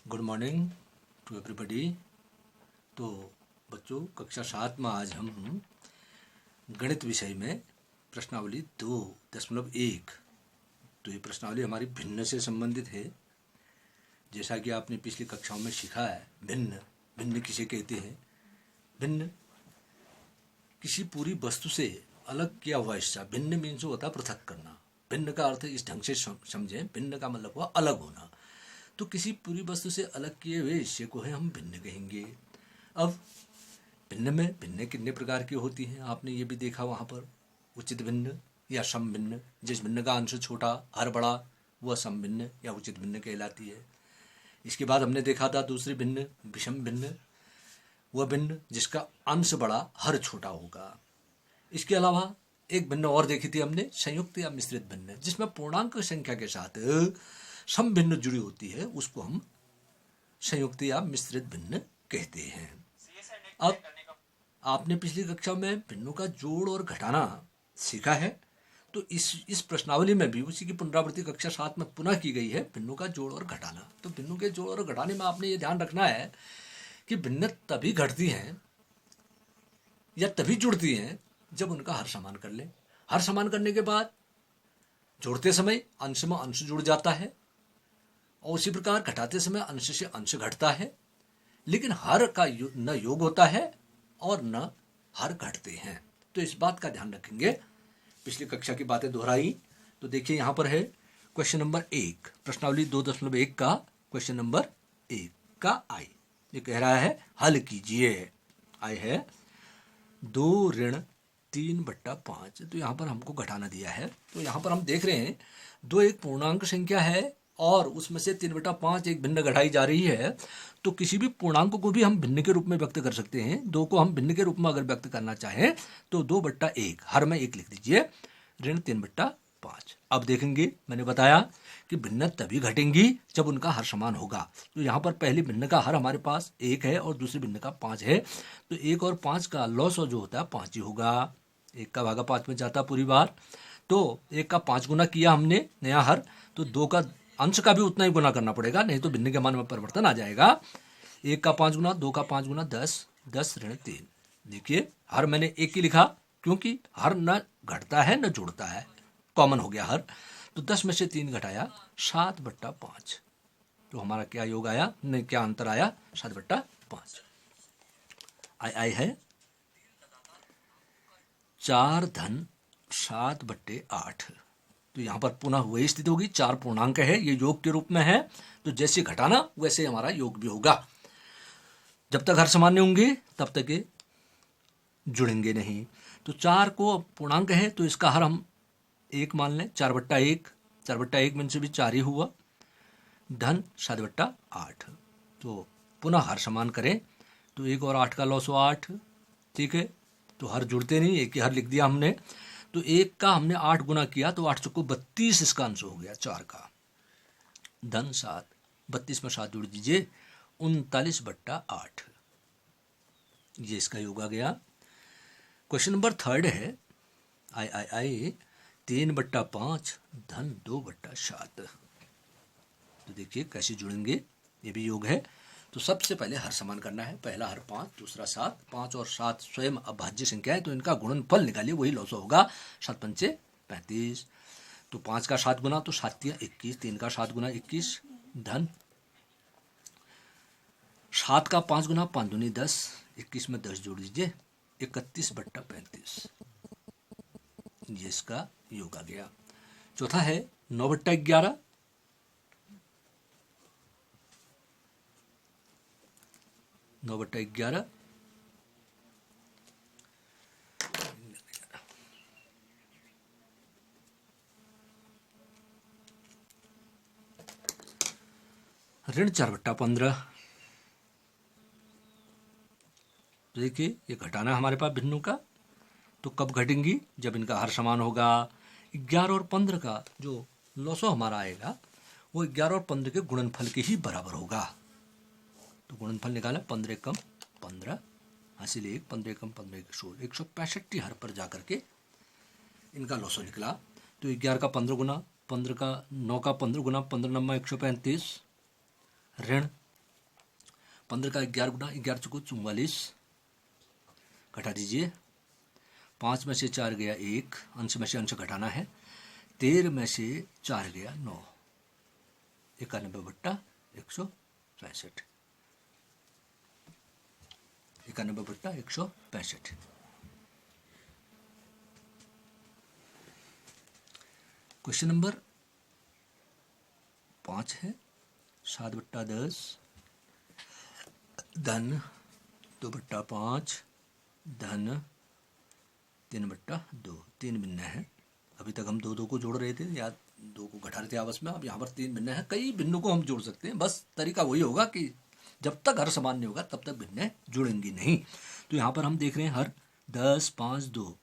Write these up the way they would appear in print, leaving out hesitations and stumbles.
Good morning to everybody. तो बच्चों, कक्षा 7 में आज हम गणित विषय में प्रश्नावली 2.1। तो ये प्रश्नावली हमारी भिन्न से संबंधित है। जैसा कि आपने पिछली कक्षाओं में सीखा है, भिन्न भिन्न किसे कहते हैं। भिन्न किसी पूरी वस्तु से अलग किया हुआ हिस्सा। भिन्न मीन्स होता है पृथक करना। भिन्न का अर्थ इस ढंग से समझें, भिन्न का मतलब हुआ अलग होना। तो किसी पूरी वस्तु से अलग किए हुए हिस्से को है हम भिन्न कहेंगे। अब भिन्न में भिन्न कितने प्रकार की होती हैं, आपने ये भी देखा वहाँ पर। उचित भिन्न या सम भिन्न। जिस भिन्न का अंश छोटा हर बड़ा वह सम भिन्न या उचित भिन्न कहलाती है। इसके बाद हमने देखा था दूसरी भिन्न विषम भिन्न। वह भिन्न जिसका अंश बड़ा हर छोटा होगा। इसके अलावा एक भिन्न और देखी थी हमने, संयुक्त या मिश्रित भिन्न, जिसमें पूर्णांक संख्या के साथ सम भिन्न जुड़ी होती है। उसको हम संयुक्त या मिश्रित भिन्न कहते हैं। अब आपने पिछली कक्षा में भिन्नों का जोड़ और घटाना सीखा है। तो इस प्रश्नावली में भी उसी की पुनरावृत्ति कक्षा 7 में पुनः की गई है, भिन्नों का जोड़ और घटाना। तो भिन्नों के जोड़ और घटाने में आपने ये ध्यान रखना है कि भिन्न तभी घटती हैं या तभी जुड़ती हैं जब उनका हर समान कर ले। हर समान करने के बाद जोड़ते समय अंश में अंश जुड़ जाता है और उसी प्रकार घटाते समय अंश से अंश घटता है। लेकिन हर का न योग होता है और न हर घटते हैं। तो इस बात का ध्यान रखेंगे। पिछली कक्षा की बातें दोहराई। तो देखिए यहाँ पर है क्वेश्चन नंबर 1, प्रश्नावली 2.1 का क्वेश्चन नंबर 1 का आई। ये कह रहा है हल कीजिए। आई है 2 ऋण 3/5। तो यहाँ पर हमको घटाना दिया है। तो यहाँ पर हम देख रहे हैं 2 एक पूर्णांक संख्या है और उसमें से 3/5 एक भिन्न घटाई जा रही है। तो किसी भी पूर्णांक को भी हम भिन्न के रूप में व्यक्त कर सकते हैं। 2 को हम भिन्न के रूप में अगर व्यक्त करना चाहें तो 2/1, हर में 1 लिख दीजिए, ऋण 3/5। अब देखेंगे, मैंने बताया कि भिन्न तभी घटेंगी जब उनका हर समान होगा। तो यहाँ पर पहली भिन्न का हर हमारे पास 1 है और दूसरी भिन्न का 5 है। तो 1 और 5 का लॉस जो होता है 5 ही होगा। 1 का भागा 5 में जाता पूरी बार। तो 1 का 5 गुना किया हमने नया हर, तो 2 का अंश का भी उतना ही गुना करना पड़ेगा, नहीं तो भिन्न के मान में परिवर्तन आ जाएगा। 1 का 5 गुना, 2 का 5 गुना 10, 10 ऋण 3। देखिए हर मैंने 1 ही लिखा क्योंकि हर न घटता है न जुड़ता है, कॉमन हो गया हर। तो 10 में से 3 घटाया 7/5। तो हमारा क्या योग आया, नहीं क्या अंतर आया, 7/5। आई है 4 धन 7/8। तो यहाँ पर पुनः वही स्थिति होगी। 4 पूर्णांक है, ये योग के रूप में है। तो जैसे घटाना वैसे हमारा योग भी होगा। जब तक हर समान नहीं होंगे तब तक ये जुड़ेंगे नहीं। तो 4 को पूर्णांक है तो इसका हर हम 1 मान लें, 4/1। 4/1 में से भी 4 ही हुआ, धन 7/8। तो पुनः हर समान करें तो 1 और 8 का लॉस हुआ 8। ठीक है, तो हर जुड़ते नहीं, 1 ही हर लिख दिया हमने। तो 1 का हमने 8 गुना किया तो 8 चौको 32 इसका अंश हो गया 4 का, धन 7। 32 में 7 जोड़ दीजिए, 39/8। ये इसका योग आ गया। क्वेश्चन नंबर 3 है आई 3/5 धन 2/7। तो देखिए कैसे जुड़ेंगे, ये भी योग है। तो सबसे पहले हर समान करना है। पहला हर 5, दूसरा 7। 5 और 7 स्वयं अभाज्य संख्या है तो इनका गुणनफल निकालिए, वही लॉस होगा। 7 पंचे 35। तो 5 का 7 गुना तो 7 या 21, 3 का 7 गुना 21, धन 7 का 5 गुना 5 दूनी 10, 21 में 10 जोड़ दीजिए, 31/35। ये इसका योग आ गया। चौथा है 9/11। 9/11 ऋण 4/15। तो देखिए ये घटाना हमारे पास भिन्नों का। तो कब घटेंगी, जब इनका हर समान होगा। 11 और 15 का जो लॉसो हमारा आएगा वो 11 और 15 के गुणनफल के ही बराबर होगा। तो गुणनफल निकाला, 15 कम 15 हासिल 1, 15 कम 15 16, 165 हर पर जाकर के इनका लॉसो निकला। तो 11 का 15 गुना, 15 का 9 का 15 गुना, 15 9 135, ऋण 15 का 11 गुना, 11 चौको 44, घटा दीजिए। 5 में से 4 गया 1, अंश में से अंश घटाना है। 13 में से 4 गया 9, 91/165, 91/165। क्वेश्चन नंबर 5 है 7/10 धन 2/5 धन 3/2। 3 भिन्न है। अभी तक हम 2 को जोड़ रहे थे या 2 को घटा रहे थे आपस में। अब यहाँ पर 3 भिन्न है। कई भिन्नों को हम जोड़ सकते हैं, बस तरीका वही होगा कि जब तक हर समान नहीं होगा तब तक भिन्न जुड़ेंगी नहीं। तो यहाँ पर हम देख रहे हैं हर 10, 5, 2,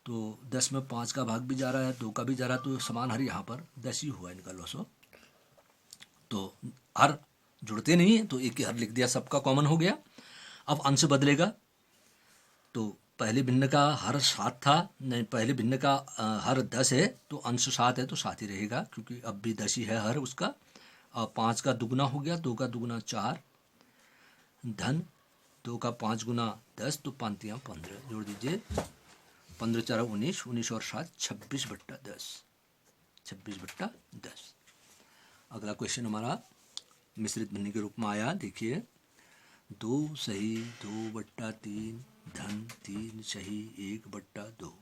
तो 10 में 5 का भाग भी जा रहा है, 2 का भी जा रहा है, तो समान हर यहाँ पर 10 ही हुआ इनका लॉसो। तो हर जुड़ते नहीं है तो एक ही हर लिख दिया, सबका कॉमन हो गया। अब अंश बदलेगा, तो पहले भिन्न का हर 7 था, नहीं पहले भिन्न का हर 10 है तो अंश 7 है तो 7 ही रहेगा, क्योंकि अब भी 10 ही है हर उसका। 5 का दुगुना हो गया, 2 का दुगुना 4 धन 2 का 5 गुना 10, तो 5 × 15 जोड़ दीजिए। 15 × 4 = 19, 19 और 7 26/10, 26/10। अगला क्वेश्चन हमारा मिश्रित भिन्न के रूप में आया। देखिए 2 सही 2/3 धन 3 सही 1/2।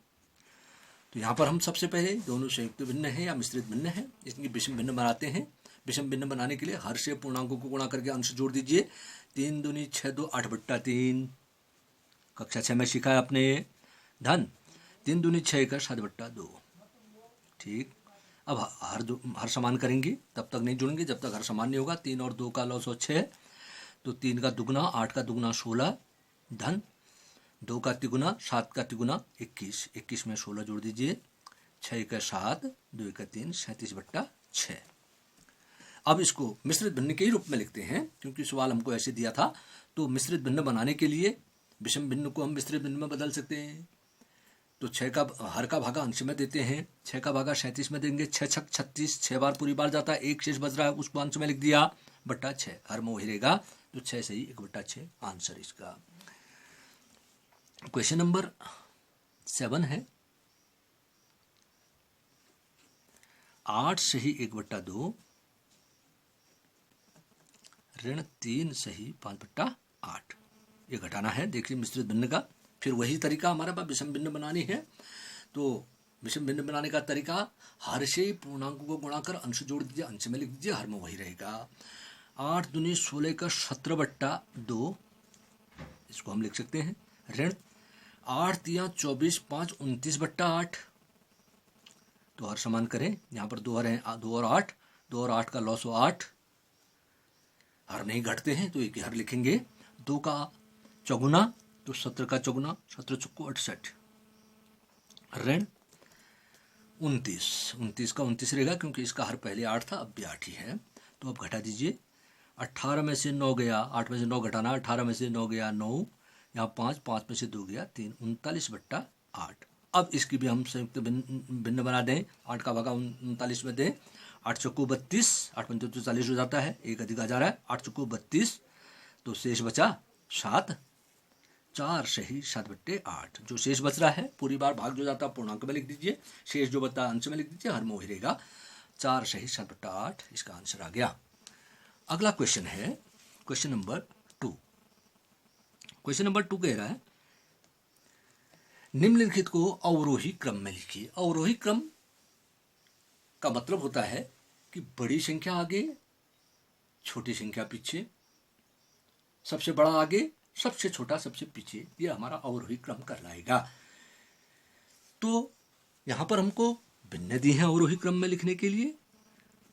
तो यहाँ पर हम सबसे पहले दोनों संयुक्त भिन्न है या मिश्रित भिन्न है, इसकी विषम भिन्न बनाते हैं। विषम भिन्न बनाने के लिए हर से पूर्णांकों को गुणा करके अंश जोड़ दीजिए। 3 दूनी 6 2 8/3, कक्षा 6 में सीखा है आपने। धन 3 दूनी 6 1 7/2। ठीक, अब हर समान करेंगे, तब तक नहीं जुड़ेंगे जब तक हर समान नहीं होगा। 3 और 2 का लॉस हो 6, तो 3 का दुगुना 8 का दुगुना 16 धन 2 का तिगुना 7 का तिगुना 21, 21 में 16 जोड़ दीजिए। 6 1 7 2 1 3 37/6। अब इसको मिश्रित भिन्न के ही रूप में लिखते हैं, क्योंकि सवाल हमको ऐसे दिया था। तो मिश्रित भिन्न बनाने के लिए विषम भिन्न को हम मिश्रित भिन्न में बदल सकते हैं। तो 6 का हर का भागा अंश में देते हैं, 6 का भागा 37 में देंगे। 6 6 36, 6 बार पूरी बार जाता है, 1 शेष बच रहा है, उसको अंश में लिख दिया /6, हर में वही रहेगा। तो 6 सही 1/6 आंसर इसका। क्वेश्चन नंबर 7 है 8 सही 1/2 ऋण 3 सही 5/8। ये घटाना है। देखिए मिश्रित भिन्न का फिर वही तरीका हमारे पास विषम भिन्न बनानी है। तो विषम भिन्न बनाने का तरीका हर से पूर्णांकों को गुणा कर अंश जोड़ दीजिए, अंश में लिख दीजिए, हर में वही रहेगा। 8 दूनी 16 का 17/2, इसको हम लिख सकते हैं। ऋण 8 3 24 5 29/8। तो हर समान करें, यहाँ पर 2 हर हैं, 2 और 8, 2 और 8 का लॉस हो 8, हर नहीं घटते हैं तो एक हर लिखेंगे। 2 का चौगुना तो 17 का चौगुना 17 चौको 68 ऋण 29 का 29 रहेगा, क्योंकि इसका हर पहले 8 था, अब भी 8 ही है। तो अब घटा दीजिए। 18 में से 9 गया, 8 में से 9 घटाना, 18 में से 9 गया 9, यहाँ 5 में से 2 गया 3, 39/8। अब इसकी भी हम संयुक्त भिन्न बना दें। 8 का भागा 39 में दें। 8 चौको 32, 8 पंचो 40 हो जाता है, एक अधिक आ जा रहा है। 8 चौको 32, तो शेष बचा 7, 4 सही 7/8। जो शेष बच रहा है पूरी बार भाग जो जाता है पूर्णांक में लिख दीजिए, शेष जो बचता है अंश में लिख दीजिए, हर में वही रहेगा। 4 सही 7/8 इसका आंसर आ गया। अगला क्वेश्चन है क्वेश्चन नंबर 2। क्वेश्चन नंबर 2 कह रहा है निम्नलिखित को अवरोही क्रम में लिखिए। अवरोही क्रम का मतलब होता है कि बड़ी संख्या आगे, छोटी संख्या पीछे, सबसे बड़ा आगे, सबसे छोटा सबसे पीछे, ये हमारा अवरोही क्रम कहलाएगा। तो यहां पर हमको भिन्न दी है अवरोही क्रम में लिखने के लिए,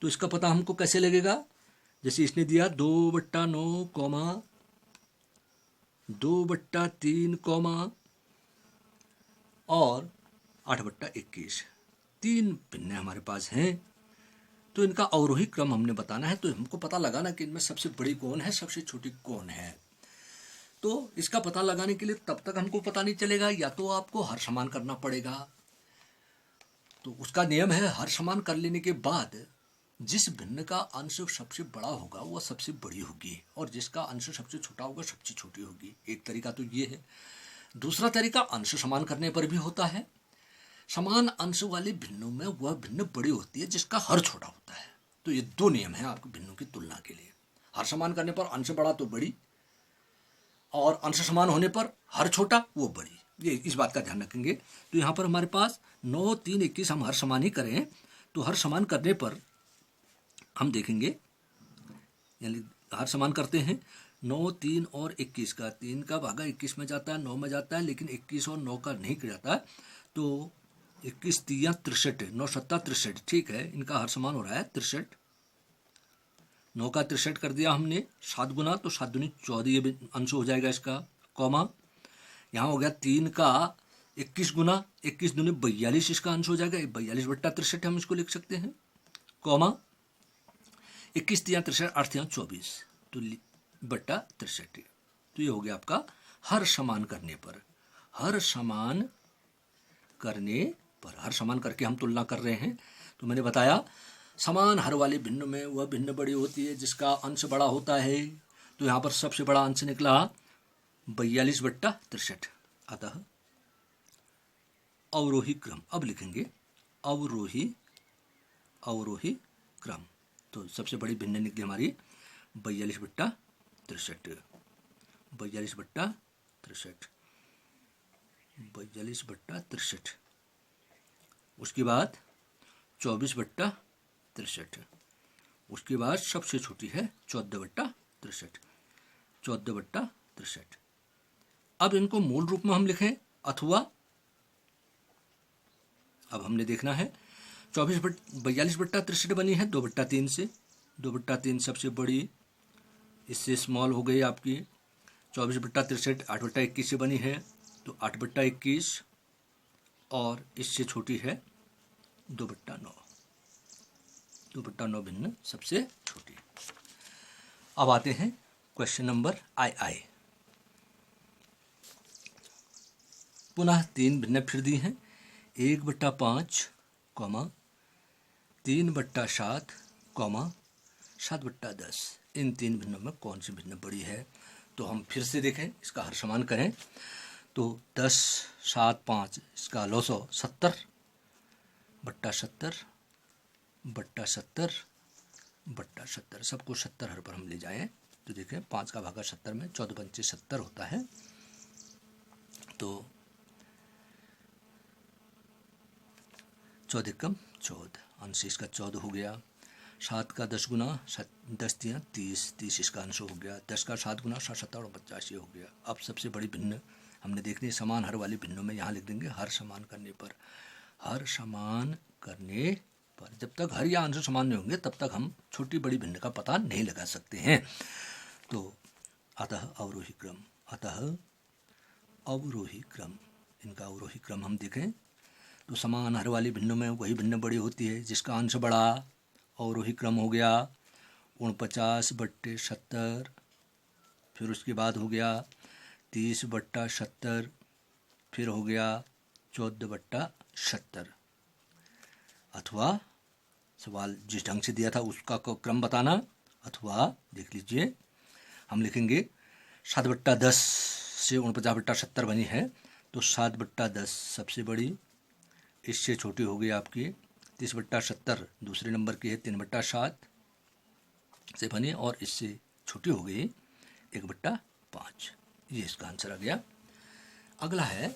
तो इसका पता हमको कैसे लगेगा। जैसे इसने दिया 2/9, 2/3, और 8/21, 3 भिन्न हमारे पास हैं। तो इनका अवरोही क्रम हमने बताना है, तो हमको पता लगाना कि इनमें सबसे बड़ी कौन है, सबसे छोटी कौन है। तो इसका पता लगाने के लिए तब तक हमको पता नहीं चलेगा, या तो आपको हर समान करना पड़ेगा। तो उसका नियम है हर समान कर लेने के बाद जिस भिन्न का अंश सबसे बड़ा होगा वह सबसे बड़ी होगी और जिसका अंश सबसे छोटा होगा सबसे छोटी होगी। एक तरीका तो ये है। दूसरा तरीका अंश समान करने पर भी होता है। समान अंश वाले भिन्नों में वह भिन्न बड़ी होती है जिसका हर छोटा होता है। तो ये दो नियम हैं आपके भिन्नों की तुलना के लिए। हर समान करने पर अंश बड़ा तो बड़ी, और अंश समान होने पर हर छोटा वो बड़ी। ये इस बात का ध्यान रखेंगे। तो यहाँ पर हमारे पास 9, 3, 21 हम हर समान ही करें तो हर समान करने पर हम देखेंगे, यानी हर समान करते हैं 9, 3 और 21 का, 3 का भागा 21 में जाता है, 9 में जाता है, लेकिन 21 और 9 का नहीं जाता है। तो 21 3 63, 9 7 63, ठीक है, इनका हर समान हो रहा है 63। 9 का 63 कर दिया हमने 7 गुना, तो 7 दूनी 14 ये अंश हो जाएगा इसका, कॉमा यहाँ हो गया 3 का 21 गुना, 21 दूनी 42 इसका अंश हो जाएगा, 42 बट्टा 63 हम इसको लिख सकते हैं, कॉमा 21 3 63, 8 3 24, तो बट्टा 63। तो ये हो गया आपका हर समान करने पर। हर समान करने पर, हर समान करके हम तुलना कर रहे हैं। तो मैंने बताया समान हर वाले भिन्न में वह भिन्न बड़ी होती है जिसका अंश बड़ा होता है। तो यहाँ पर सबसे बड़ा अंश निकला 42 बट्टा 63। अतः अवरोही क्रम, अब लिखेंगे अवरोही क्रम। तो सबसे बड़ी भिन्न निकली हमारी 42 बट्टा 63, 42 बट्टा 63, 42 बट्टा 63। उसके बाद 24 बट्टा 63, उसके बाद सबसे छोटी है 14 बट्टा 63, 14 बट्टा 63। अब इनको मूल रूप में हम लिखें अथवा, अब हमने देखना है 42 बट्टा 63 बनी है 2 बट्टा 3 से, 2 बट्टा 3 सबसे बड़ी, इससे स्मॉल हो गई आपकी। 24 बट्टा 63 8 बट्टा 21 से बनी है, तो 8 बट्टा 21, और इससे छोटी है 2 बट्टा 9, 2 बट्टा 9 भिन्न सबसे छोटी। अब आते हैं क्वेश्चन नंबर आई। पुनः 3 भिन्न फिर दी हैं, 1 बट्टा 5, 3 बट्टा 7, 7 बट्टा 10। इन 3 भिन्नों में कौन सी भिन्न बड़ी है? तो हम फिर से देखें, इसका हर समान करें तो 10 7 5, इसका लॉसो 70 बट्टा 70 बट्टा 70 बट्टा 70, सबको 70 हर पर हम ले जाएं तो देखें 5 का भागा 70 में 14 पंचे 70 होता है। तो 14 कम 14, अंश इसका 14 हो गया। 7 का 10 गुना 10 दिया 30 इसका अंश हो गया। 10 का 7 गुना 7 7 और 85 हो गया। अब सबसे बड़ी भिन्न हमने देखनी, समान हर वाली भिन्नों में यहाँ लिख देंगे हर समान करने पर। हर समान करने पर जब तक हर या अंश समान नहीं होंगे तब तक हम छोटी बड़ी भिन्न का पता नहीं लगा सकते हैं। तो अतः अवरोही क्रम, अतः अवरोही क्रम, इनका अवरोही क्रम हम देखें तो समान हर वाली भिन्नों में वही भिन्न बड़ी होती है जिसका अंश बड़ा। अवरोही क्रम हो गया 49 बट्टे 70, फिर उसके बाद हो गया 30 बट्टा 70, फिर हो गया 14 बट्टा 70। अथवा सवाल जिस ढंग से दिया था उसका क्रम बताना, अथवा देख लीजिए हम लिखेंगे 7 बट्टा 10 से 49 बट्टा 70 बनी है, तो 7 बट्टा 10 सबसे बड़ी, इससे छोटी हो गई आपकी 30 बट्टा 70 दूसरे नंबर की है 3 बट्टा 7 से बनी, और इससे छोटी हो गई 1 बट्टा 5। ये इसका आंसर आ गया। अगला है,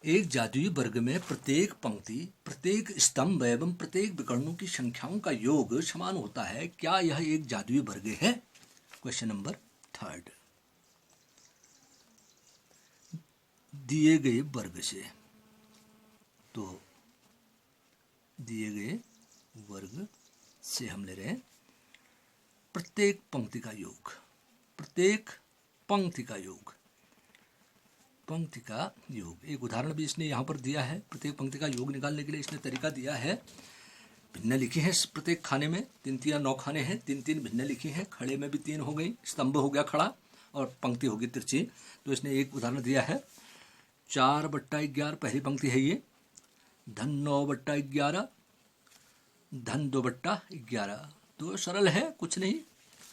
एक जादुई वर्ग में प्रत्येक पंक्ति, प्रत्येक स्तंभ एवं प्रत्येक विकर्णों की संख्याओं का योग समान होता है, क्या यह एक जादुई वर्ग है? Question number 3। दिए गए वर्ग से, तो दिए गए वर्ग से हम ले रहे हैं प्रत्येक पंक्ति का योग, प्रत्येक पंक्ति का योग, पंक्ति का योग। एक उदाहरण भी इसने यहाँ पर दिया है, प्रत्येक पंक्ति का योग निकालने के लिए इसने तरीका दिया है। भिन्न लिखी है प्रत्येक खाने में, 3 3 9 खाने हैं, 3 3 भिन्न लिखी हैं। खड़े में भी 3 हो गई, स्तंभ हो गया खड़ा, और पंक्ति होगी तिरछी। तो इसने एक उदाहरण दिया है 4 बट्टा 11 पहली पंक्ति है ये, धन 9 बट्टा 11, धन 2/11। तो सरल है, कुछ नहीं,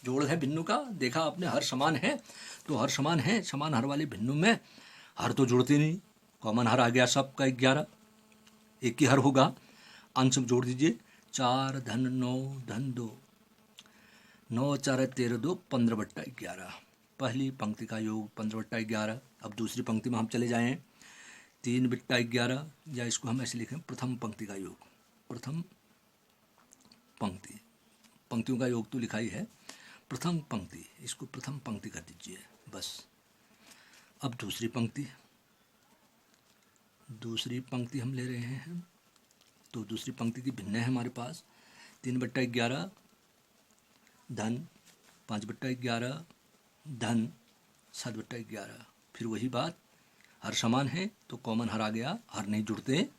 जोड़ है भिन्नों का। देखा आपने, हर समान है तो हर समान है। समान हर वाले भिन्नों में हर तो जुड़ते नहीं, कॉमन हर आ गया सबका 11, एक ही हर होगा। अंश में जोड़ दीजिए, 4 धन 9 धन 2, 9 4 13 2 15/11। पहली पंक्ति का योग 15/11। अब दूसरी पंक्ति में हम चले जाएं, 3/11, या इसको हम ऐसे लिखें प्रथम पंक्ति का योग। प्रथम पंक्ति, पंक्तियों का योग तो लिखा ही है, प्रथम पंक्ति, इसको प्रथम पंक्ति कर दीजिए बस। अब दूसरी पंक्ति, दूसरी पंक्ति हम ले रहे हैं, तो दूसरी पंक्ति की भिन्न है हमारे पास। 3/11 धन 5/11 धन 7/11। फिर वही बात, हर समान है तो कॉमन हर आ गया, हर नहीं जुड़ते,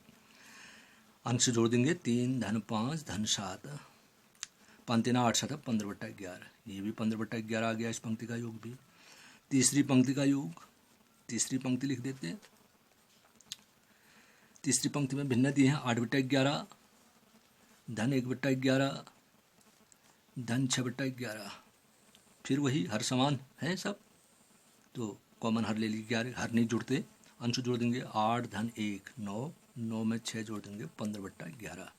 अंश जोड़ देंगे, 3 धन 5 धन 7, 5 3 8 7 15/11। ये भी 15/11 आ गया इस पंक्ति का योग भी। तीसरी पंक्ति का योग, तीसरी पंक्ति लिख देते हैं। तीसरी पंक्ति में भिन्न दिए हैं, 8/11 धन 1/11 धन 6/11। फिर वही हर समान है सब, तो कॉमन हर ले लीजिए, 11, हर नहीं जुड़ते, अंश जोड़ देंगे, 8 धन 1 9, 9 में 6 जोड़ देंगे, 15/11।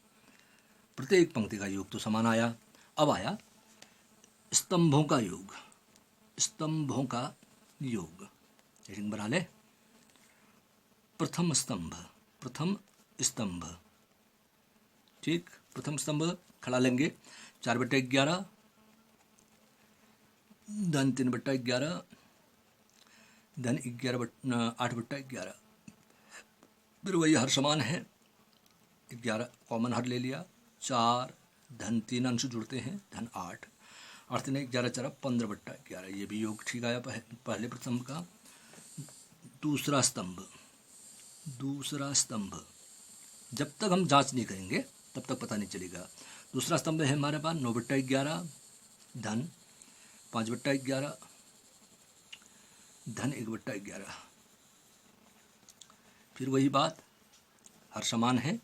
प्रत्येक पंक्ति का योग तो समान आया। अब आया स्तंभों का योग, स्तंभों का योग। हेडिंग बना ले, प्रथम स्तंभ, प्रथम स्तंभ, ठीक। प्रथम स्तंभ खड़ा लेंगे, 4/11 धन 3/11 धन 8/11। फिर वही हर समान है, 11 कॉमन हर ले लिया, 4 धन 3 अंश जुड़ते हैं, धन 8, 8 3 11 4 15/11। ये भी योग ठीक आया पहले प्रथम का। दूसरा स्तंभ, दूसरा स्तंभ जब तक हम जांच नहीं करेंगे तब तक पता नहीं चलेगा। दूसरा स्तंभ है हमारे पास 9/11 धन 5/11 धन 1/11। फिर वही बात, हर समान है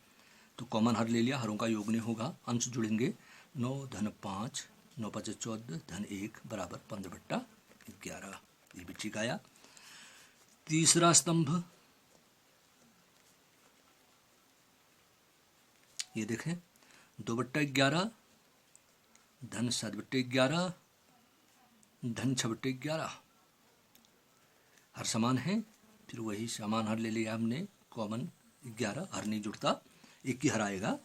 तो कॉमन हर ले लिया, हरों का योग नहीं होगा, अंश जुड़ेंगे, 9 धन 5 9 5 14 धन 1 बराबर 15/11। ये भी ठीक आया। तीसरा स्तंभ, ये देखें, 2/11 धन 7/11 धन 6/11। हर समान है, फिर वही समान हर ले लिया हमने, कॉमन 11, हर नहीं जुड़ता, एक ही हर आएगा,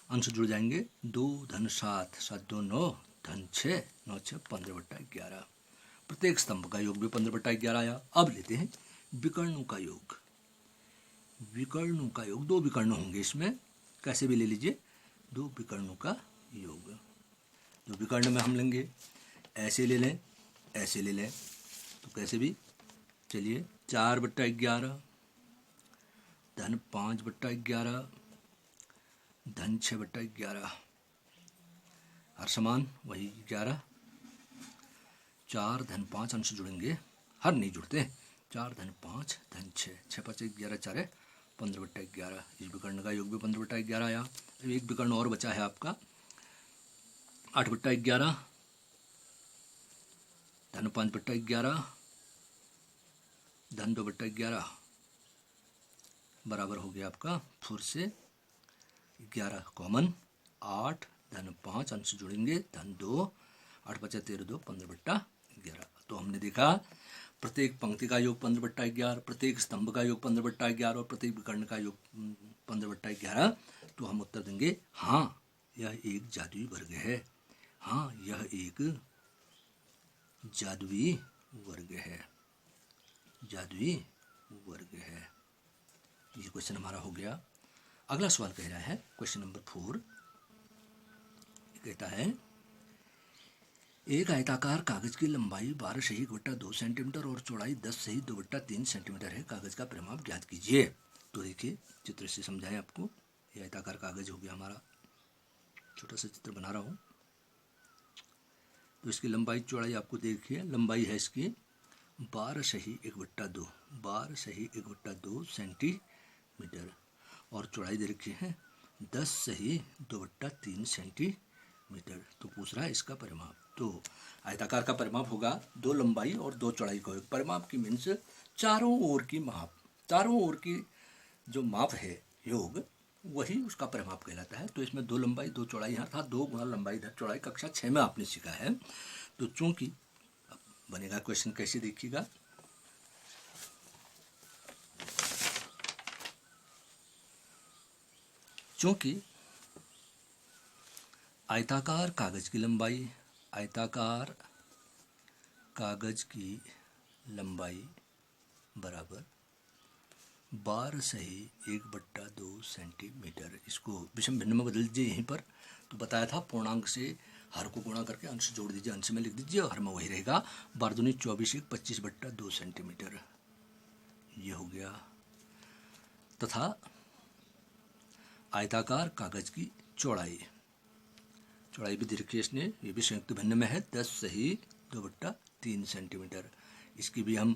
अंश जुड़ जाएंगे, 2 धन 7 7 2 9 धन 6 9 6 15/11। प्रत्येक स्तंभ का योग भी 15/11 आया। अब लेते हैं विकर्णों का योग। विकर्णों का योग, 2 विकर्ण होंगे इसमें, कैसे भी ले लीजिए, 2 विकर्णों का योग। 2 विकर्ण में हम लेंगे, ऐसे ले लें, ऐसे ले लें, तो कैसे भी, चलिए, 4/11 धन 5/11 धन 6/11। हर समान वही 11, 4 धन 5 अंश जुड़ेंगे, हर नहीं जुड़ते, 4 धन 5 धन 6, 6 5 11 4 15/11। इस विकर्ण का योग भी 15/11 आया। एक विकर्ण और बचा है आपका, 8/11 धन 5/11 धन 2/11 बराबर हो गया आपका फिर से 11 कॉमन, 8 धन 5 अंश जुड़ेंगे, धन 2, 8 5 13 2 15/11। तो हमने देखा प्रत्येक पंक्ति का योग 15/11, प्रत्येक स्तंभ का योग 15/11 और प्रत्येक विकर्ण का योग 15/11। तो हम उत्तर देंगे हाँ, यह एक जादुई वर्ग है। हाँ, यह एक जादुई वर्ग है, जादुई वर्ग है। ये क्वेश्चन हमारा हो गया। अगला सवाल कह रहा है, क्वेश्चन नंबर 4 कहता है, एक आयताकार कागज की लंबाई 12 सही 1/2 सेंटीमीटर और चौड़ाई 10 सही 2/3 सेंटीमीटर है। कागज का परिमाप ज्ञात कीजिए। तो देखिए, चित्र से समझाएं आपको। ये आयताकार कागज हो गया हमारा, छोटा सा चित्र बना रहा हूँ। तो इसकी लंबाई चौड़ाई आपको देखिए, लंबाई है इसकी 12 सही 1/2, 12 सही 1/2 सेंटीमीटर, और चौड़ाई दे रखी है 10 सही 2/3 सेंटीमीटर। तो पूछ रहा है इसका परिमाप। तो आयताकार का परिमाप होगा 2 लंबाई और 2 चौड़ाई का योग। परिमाप की मीन्स चारों ओर की माप, चारों ओर की जो माप है योग, वही उसका परिमाप कहलाता है। तो इसमें 2 लंबाई 2 चौड़ाई, अर्थात 2 गुणा लंबाई धन चौड़ाई कक्षा 6 में आपने सीखा है। तो चूंकि बनेगा क्वेश्चन, कैसे देखिएगा, चूंकि आयताकार कागज की लंबाई, आयताकार कागज की लंबाई बराबर 12 सही 1/2 सेंटीमीटर। इसको विषम भिन्न में बदल दीजिए यहीं पर। तो बताया था पूर्णांक से हर को गुणा करके अंश जोड़ दीजिए, अंश में लिख दीजिए और हर में वही रहेगा। 12 दूनी 24 1 25/2 सेंटीमीटर ये हो गया। तथा आयताकार कागज की चौड़ाई, चौड़ाई भी दे रखी है इसने, ये भी संयुक्त भिन्न में है, 10 सही 2/3 सेंटीमीटर। इसकी भी हम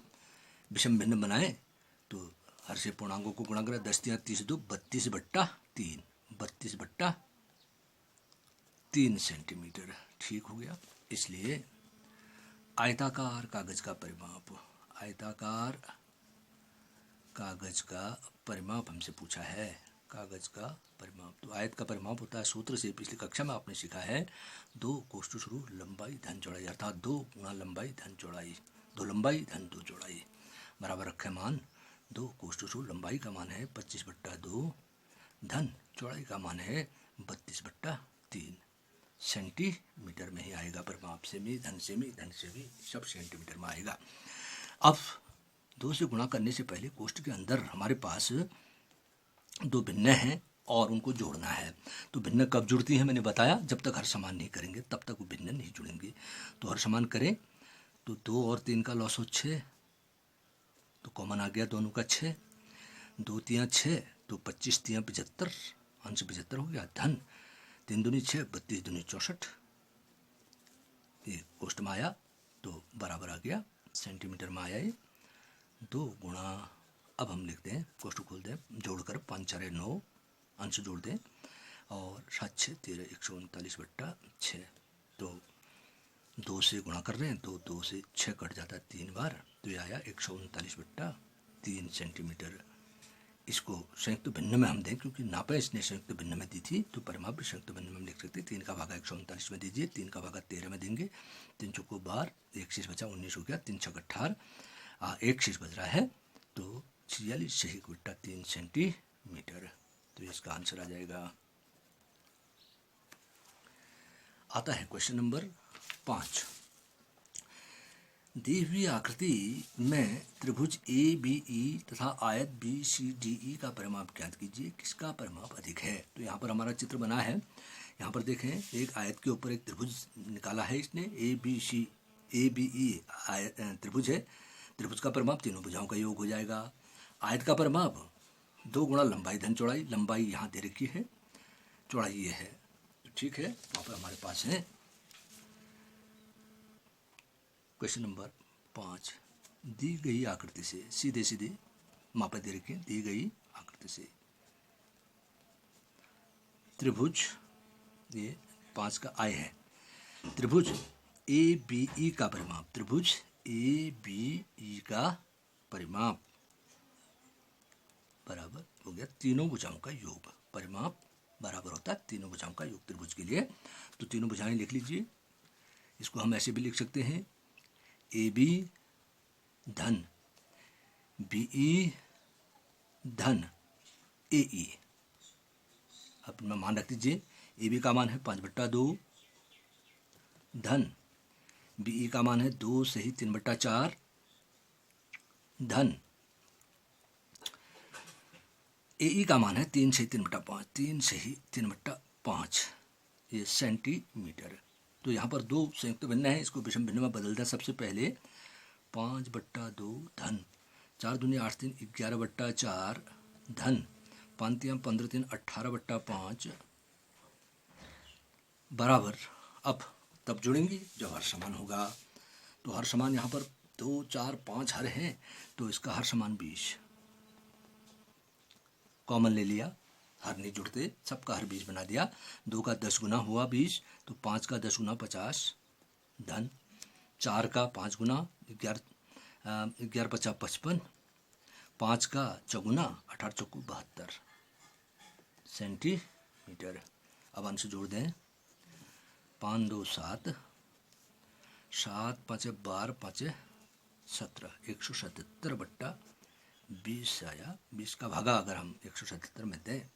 विषम भिन्न बनाएं तो हर से पूर्णांकों को गुणा करें, 10 3 30 2 32/3, 32/3 सेंटीमीटर। ठीक हो गया। इसलिए आयताकार कागज का परिमाप, आयताकार कागज का परिमाप हमसे पूछा है, कागज का परिमाप। तो आयत का परिमाप होता है सूत्र से, पिछली कक्षा में आपने सीखा है 2 कोष्ठक शुरू लंबाई धन चौड़ाई, अर्थात 2 गुणा लंबाई धन चौड़ाई, 2 लंबाई धन 2 चौड़ाई बराबर रखे मान 2 कोष्ठक शुरू लंबाई का मान है 25/2 धन चौड़ाई का मान है 32/3 सेंटीमीटर में ही आएगा परिमाप। सेमी धन सेमी धन सेमी सब सेंटीमीटर में आएगा। अब 2 से गुणा करने से पहले कोष्ठक के अंदर हमारे पास 2 भिन्न हैं और उनको जोड़ना है। तो भिन्न कब जुड़ती हैं मैंने बताया, जब तक हर समान नहीं करेंगे तब तक वो भिन्न नहीं जुड़ेंगे। तो हर समान करें तो 2 और 3 का लॉस हो 6, तो कॉमन आ गया दोनों का 6, 2 3 6 तो 25 3 75, अंश 75 हो गया। धन 3 दूनी 6 32 दूनी 64, ये कोष्ठ में आया तो बराबर आ गया सेंटीमीटर में आया ये। 2 गुणा, अब हम लिखते हैं, कोष्ठ खोल दें, जोड़कर 5 4 9 अंश जोड़ दें और 7 6 13 139/6। तो 2 से गुणा कर रहे हैं तो 2 से 6 कट जाता है 3 बार, तो ये आया 139/3 सेंटीमीटर। इसको संयुक्त भिन्न में हम दें, क्योंकि नापे इसने संयुक्त भिन्न में दी थी, तो परिमाप भी संयुक्त भिन्न में हम लिख सकते हैं। 3 का भागा 139 में दीजिए, 3 का भागा 13 में देंगे, 3 चौको 12, 1 शेष बचा 19 हो गया, 3 6 18, 1 शेष बच रहा है, तो 46 सही 1/3 सेंटीमीटर। तो इसका आंसर आ जाएगा। आता है क्वेश्चन नंबर 5। दी हुई आकृति में त्रिभुज ABE तथा आयत BCDE का परिमाप ज्ञात कीजिए, किसका परिमाप अधिक है। तो यहाँ पर हमारा चित्र बना है, यहाँ पर देखें, एक आयत के ऊपर एक त्रिभुज निकाला है इसने, ABE त्रिभुज है। त्रिभुज का परिमाप तीनों भुजाओं का योग हो जाएगा। आयत का परिमाप 2 गुणा लंबाई धन चौड़ाई, लंबाई यहाँ दे रखी है, चौड़ाई ये है, तो ठीक है। वहाँ पर हमारे पास है क्वेश्चन नंबर 5। दी गई आकृति से, सीधे सीधे मापा दे रखी है, दी गई आकृति से त्रिभुज, ये 5 का आय है, त्रिभुज ABE का परिमाप, त्रिभुज ABE का परिमाप बराबर हो गया तीनों भुजाओं का योग। परिमाप बराबर होता है तीनों भुजाओं का योग त्रिभुज के लिए। तो तीनों भुजाएं लिख लीजिए। इसको हम ऐसे भी लिख सकते हैं, AB धन BE धन AE। अपना मान रख दीजिए, AB का मान है 5/2, धन BE का मान है 2 सही 3/4, धन AE का मान है 3 सही 3/5, 3 सही 3/5 ये सेंटीमीटर। तो यहाँ पर 2 संयुक्त भिन्न है, इसको विषम भिन्न में बदल दें। सबसे पहले 5/2 धन 4 दूनी 8 3 11/4 धन 5 3 15 3 18/5 बराबर। अब तब जुड़ेंगी जब हर समान होगा। तो हर समान यहाँ पर 2 4 5 हर हैं, तो इसका हर समान 20 कॉमन ले लिया, हर नहीं जुड़ते, सबका हर 20 बना दिया। 2 का 10 गुना हुआ 20, तो 5 का 10 गुना 50 धन 4 का 5 गुना 11 50 55, 5 का चौगुना 18 चौकू 72 सेंटीमीटर। अब अंश जोड़ दें, 5 2 7, 7 5 12 5 17, 177/20 आया। 20 का भागा अगर हम 177 में दें,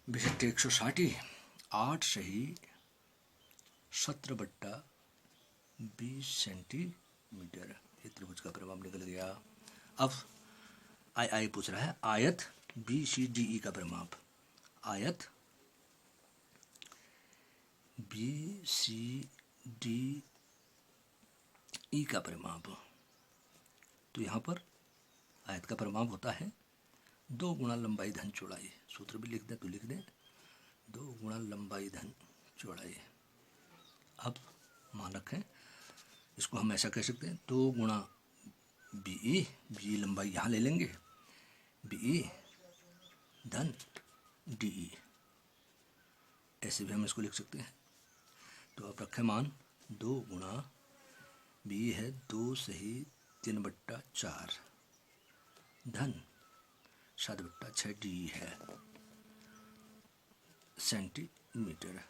160, 8 सही 17/20 सेंटीमीटर। ये त्रिभुज का परिमाप निकल गया। अब आई पूछ रहा है आयत BCDE का परिमाप। आयत BCDE का परिमाप, तो यहाँ पर आयत का परिमाप होता है 2 गुणा लंबाई धन चौड़ाई। सूत्र भी लिख दें तो लिख दें, 2 गुणा लंबाई धन चौड़ाई। अब मान रखें, इसको हम ऐसा कह सकते हैं 2 गुणा BE, लंबाई यहाँ ले लेंगे, BE धन DE, ऐसे भी हम इसको लिख सकते हैं। तो अब रखें मान 2 गुणा BE है 2 सही 3/4 धन 7/6 DE है सेंटीमीटर।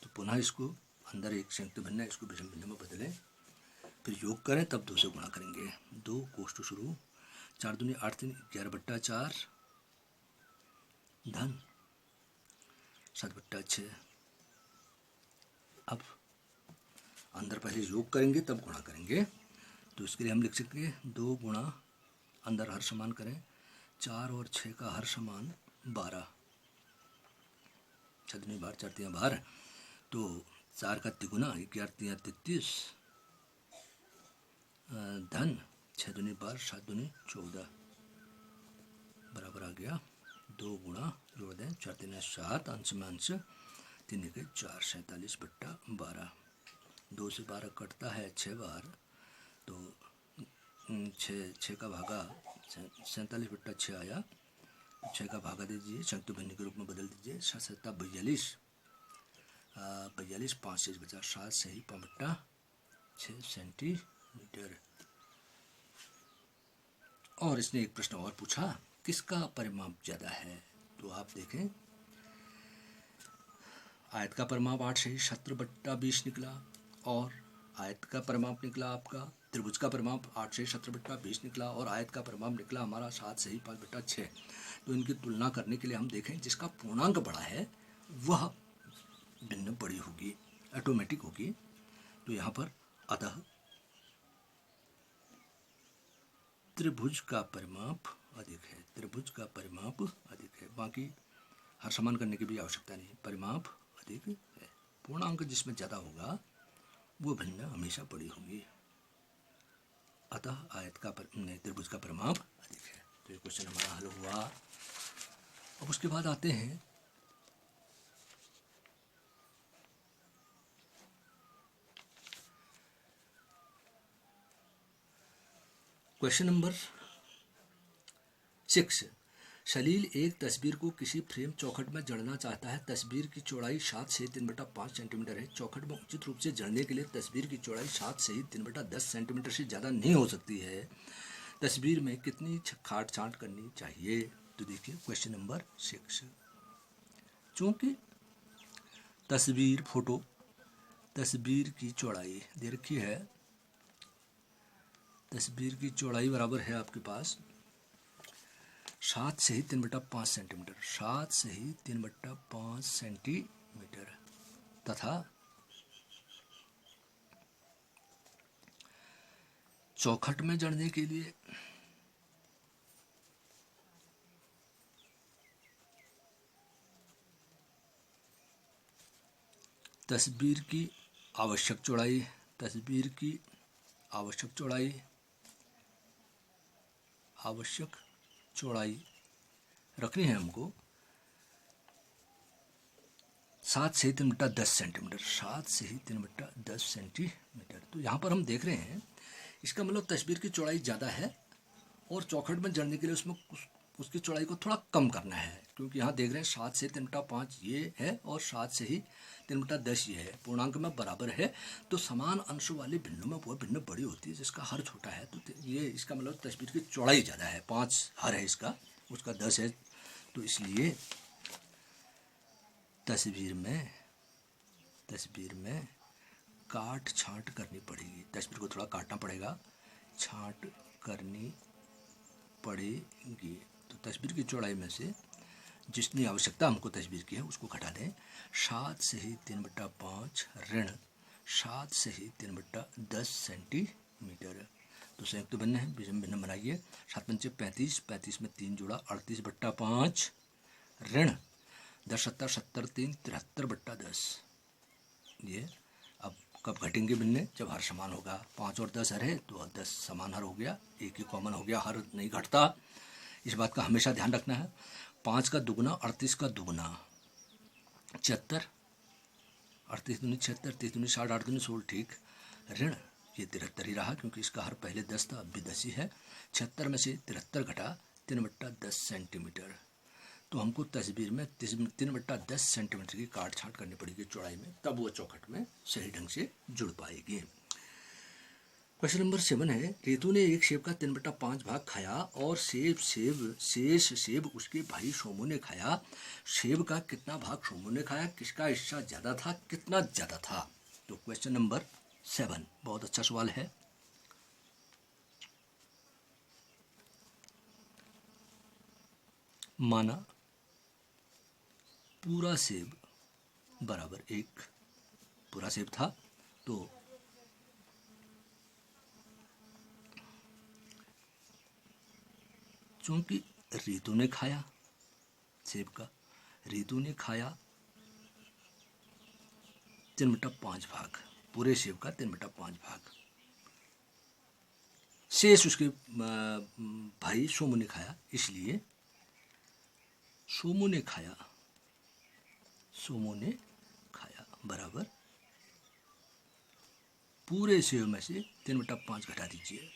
तो पुनः इसको अंदर एक संयुक्त भिन्न है, इसको विषम भिन्न में बदलें, फिर योग करें, तब 2 से गुणा करेंगे। 2 कोष्ठ शुरू, 4 दूनी 8 3 11/4 धन 7/6। अब अंदर पहले योग करेंगे तब गुणा करेंगे, तो इसके लिए हम लिख सकते हैं 2 गुणा, अंदर हर समान करें, 4 और 6 का हर समान 12, 6 दूनी 12 4 3 12, तो 4 का तिगुना 11 3 33 धन 6 दूनी 12 7 दूनी 14 बराबर आ गया 2 गुणा, जोड़ दें 4 3 7, अंश में अंश 3 1 4, 47/12। 2 से 12 कटता है 6 बार, तो 6 का भागा 47/6 आया। 6 का भागा दीजिए, संयुक्त भिन्न के रूप में बदल दीजिए, 7 7 42, 42 5 6 बचा 7 सही 5/6 सेंटीमीटर। और इसने एक प्रश्न और पूछा, किसका परिमाप ज़्यादा है? तो आप देखें, आयत का परिमाप 8 सही 17/20 निकला, और आयत का परिमाप निकला आपका, त्रिभुज का परिमाप 8 सही 17/20 निकला, और आयत का परिमाप निकला हमारा 7 सही 5/6। तो इनकी तुलना करने के लिए हम देखें, जिसका पूर्णांक बड़ा है वह भिन्न बड़ी होगी, ऑटोमेटिक होगी। तो यहाँ पर अतः त्रिभुज का परिमाप अधिक है, त्रिभुज का परिमाप अधिक है। बाकी हर समान करने की भी आवश्यकता नहीं, परिमाप अधिक है। पूर्णांक जिसमें ज़्यादा होगा वो भिन्न हमेशा बड़ी होगी, अतः आयत का त्रिभुज का परिमाप अधिक है। तो ये क्वेश्चन हमारा हल हुआ। अब उसके बाद आते हैं क्वेश्चन नंबर 6। सलील एक तस्वीर को किसी फ्रेम चौखट में जड़ना चाहता है। तस्वीर की चौड़ाई 7 से 3/5 सेंटीमीटर है। चौखट में उचित रूप से जड़ने के लिए तस्वीर की चौड़ाई 7 से 3/10 सेंटीमीटर से ज़्यादा नहीं हो सकती है। तस्वीर में कितनी काट छांट करनी चाहिए? तो देखिए क्वेश्चन नंबर 6। चूँकि तस्वीर फोटो तस्वीर की चौड़ाई दे रखी है, तस्वीर की चौड़ाई बराबर है आपके पास 7 से ही 3/5 सेंटीमीटर, 7 से ही 3/5 सेंटीमीटर, तथा चौखट में जड़ने के लिए तस्वीर की आवश्यक चौड़ाई, तस्वीर की आवश्यक चौड़ाई, आवश्यक चौड़ाई रखनी है हमको 7 से 3/10 सेंटीमीटर, 7 से ही 3/10 सेंटीमीटर। तो यहाँ पर हम देख रहे हैं, इसका मतलब तस्वीर की चौड़ाई ज़्यादा है और चौखट में जड़ने के लिए उसमें उसकी चौड़ाई को थोड़ा कम करना है, क्योंकि यहाँ देख रहे हैं 7 से 3/5 ये है और 7 से ही 3/10 ये है, पूर्णांक में बराबर है। तो समान अंश वाले भिन्नों में वह भिन्न बड़ी होती है जिसका हर छोटा है। तो ये इसका मतलब तस्वीर की चौड़ाई ज़्यादा है, 5 हर है इसका, उसका 10 है। तो इसलिए तस्वीर में काट छांट करनी पड़ेगी, तस्वीर को थोड़ा काटना पड़ेगा, छांट करनी पड़ेगी। तो तस्वीर की चौड़ाई में से जितनी आवश्यकता हमको तस्वीर की है उसको घटा दें। 7 से ही 3/5 ऋण 7 से ही 3/10 सेंटीमीटर। तो संयुक्त भिन्न है, विषम भिन्न बनाइए। 7 पंचे 35, 35 में 3 जोड़ा 38/5 ऋण 10 70 70 3 73/10। ये अब कब घटेंगे भिन्न? जब हर समान होगा। 5 और 10 हर है तो 10 समान हर हो गया, एक ही कॉमन हो गया, हर नहीं घटता। इस बात का हमेशा ध्यान रखना है। 5 का दुगुना 38 का दुगुना 76, 38 दूनी 76, 30 दूनी 60, 8 दूनी 16, ठीक। ऋण ये 73 ही रहा, क्योंकि इसका हर पहले 10 था, अब भी 10 ही है। 76 में से 73 घटा 3/10 सेंटीमीटर। तो हमको तस्वीर में 3/10 सेंटीमीटर की काट छांट करनी पड़ेगी चौड़ाई में, तब वो चौखट में सही ढंग से जुड़ पाएगी। क्वेश्चन नंबर 7 है, रितु ने एक सेब का 3/5 भाग खाया और शेष सेब उसके भाई सोमू ने खाया। सेब का कितना भाग सोमू ने खाया? किसका हिस्सा ज्यादा था? कितना ज्यादा था? तो क्वेश्चन नंबर 7 बहुत अच्छा सवाल है। माना पूरा सेब बराबर 1 पूरा सेब था, तो चूंकि रितु ने खाया सेब का, रितु ने खाया 3/5 भाग, पूरे सेब का 3/5 भाग। शेष उसके भाई सोमू ने खाया, इसलिए सोमू ने खाया बराबर पूरे सेब में से 3/5 घटा दीजिए।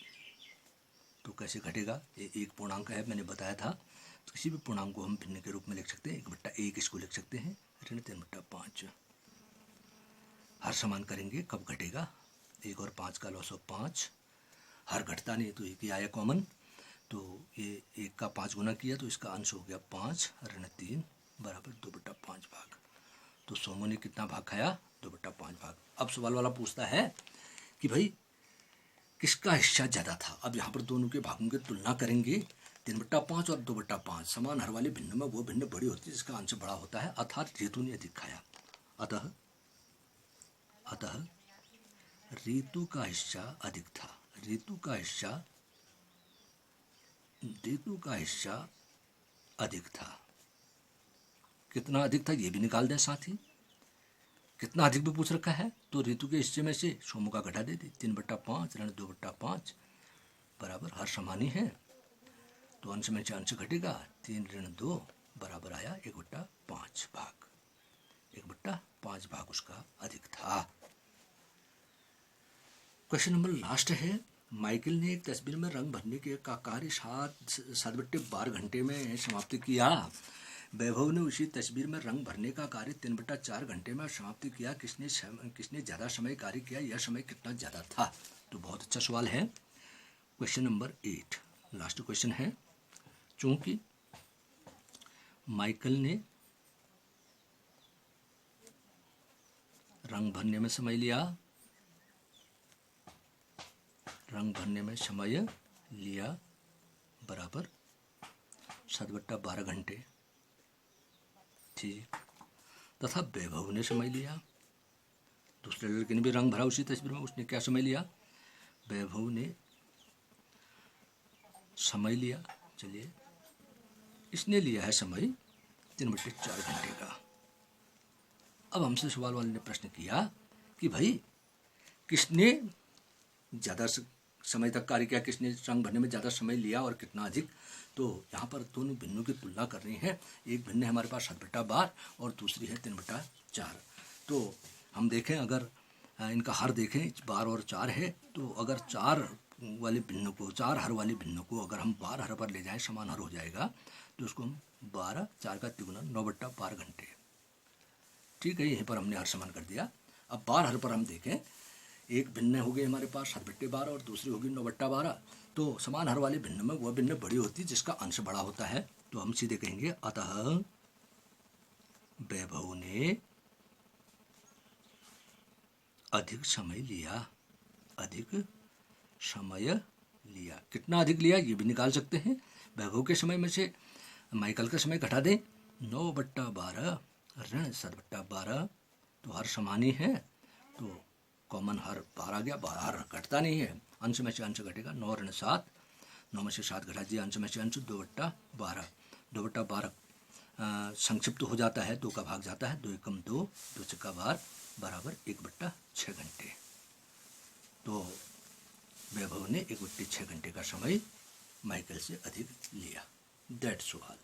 तो कैसे घटेगा? ये एक पूर्णांक है, मैंने बताया था। तो किसी भी पूर्णांक को हम भिन्न के रूप में लिख सकते हैं, 1/1 इसको लिख सकते हैं, ऋण 3/5। हर समान करेंगे, कब घटेगा? 1 और 5 का लॉस ऑफ 5, हर घटता नहीं, तो एक ही आया कॉमन। तो ये 1 का 5 गुना किया तो इसका अंश हो गया 5, ऋण 3 बराबर 2/5 भाग। तो सोमू ने कितना भाग खाया? 2/5 भाग। अब सवाल वाला पूछता है कि भाई किसका हिस्सा ज़्यादा था? अब यहाँ पर दोनों के भागों की तुलना करेंगे। 3/5 और 2/5 समान हर वाले भिन्न में वो भिन्न बड़ी होती है जिसका अंश बड़ा होता है, अर्थात रितु ने अधिक खाया। अतः रितु का हिस्सा अधिक था। रितु का हिस्सा अधिक था। कितना अधिक था ये भी निकाल दें साथ ही। कितना अधिक भी पूछ रखा है, तो रितु के हिस्से में से सोमू का घटा दे दी। 3/5 ऋण 2/5 बराबर हर समान ही है, तो अंश में से अंश घटेगा। 3 ऋण 2 बराबर आया 1/5 भाग। 1/5 भाग उसका अधिक था। क्वेश्चन नंबर लास्ट है, माइकल ने एक तस्वीर में रंग भरने के का कार्य 7/12 घंटे में समाप्त किया। वैभव ने उसी तस्वीर में रंग भरने का कार्य 3/4 घंटे में समाप्त किया। किसने ज़्यादा समय कार्य किया? यह समय कितना ज़्यादा था? तो बहुत अच्छा सवाल है। क्वेश्चन नंबर 8 लास्ट क्वेश्चन है, चूंकि माइकल ने रंग भरने में समय लिया बराबर 7/12 घंटे, ठीक। तथा वैभव ने समय लिया, दूसरे लड़के ने भी रंग भरा उसी तस्वीर में, उसने क्या समय लिया? वैभव ने समय लिया, चलिए इसने लिया है समय 3/4 घंटे का। अब हमसे सवाल वाले ने प्रश्न किया कि भाई किसने ज़्यादा समय तक कार्य किया, किसने रंग भरने में ज़्यादा समय लिया और कितना अधिक? तो यहाँ पर दोनों भिन्नों की तुलना करनी है। एक भिन्न है हमारे पास 7/12 और दूसरी है 3/4। तो हम देखें, अगर इनका हर देखें 12 और 4 है, तो अगर 4 वाले भिन्न को, 4 हर वाले भिन्न को अगर हम 12 हर पर ले जाएं, समान हर हो जाएगा, तो उसको हम 12, 4 का तिगुना 9/12 घंटे। ठीक है, यहीं पर हमने हर समान कर दिया। अब 12 हर पर हम देखें, एक भिन्न हो गई हमारे पास 7/12 और दूसरी होगी 9/12। तो समान हर वाले भिन्न में वह भिन्न बड़ी होती है जिसका अंश बड़ा होता है। तो हम सीधे कहेंगे अतः वैभव ने अधिक समय लिया। अधिक समय लिया, कितना अधिक लिया ये भी निकाल सकते हैं। वैभव के समय में से माइकल का समय घटा दें, 9/12 ऋण 7/12, तो हर समान ही है, तो कॉमन हर बाहर आ गया, बाहर घटता नहीं है, अंश में से अंश घटेगा। 9 ऋण 7, 9 में से 7 घटा दिया, अंश में से अंश 2/12, 2/12 संक्षिप्त हो जाता है, 2 का भाग जाता है, 2 एकम 2, 2 छक्का 12 बराबर 1/6 घंटे। तो वैभव ने 1/6 घंटे का समय माइकल से अधिक लिया। That's all.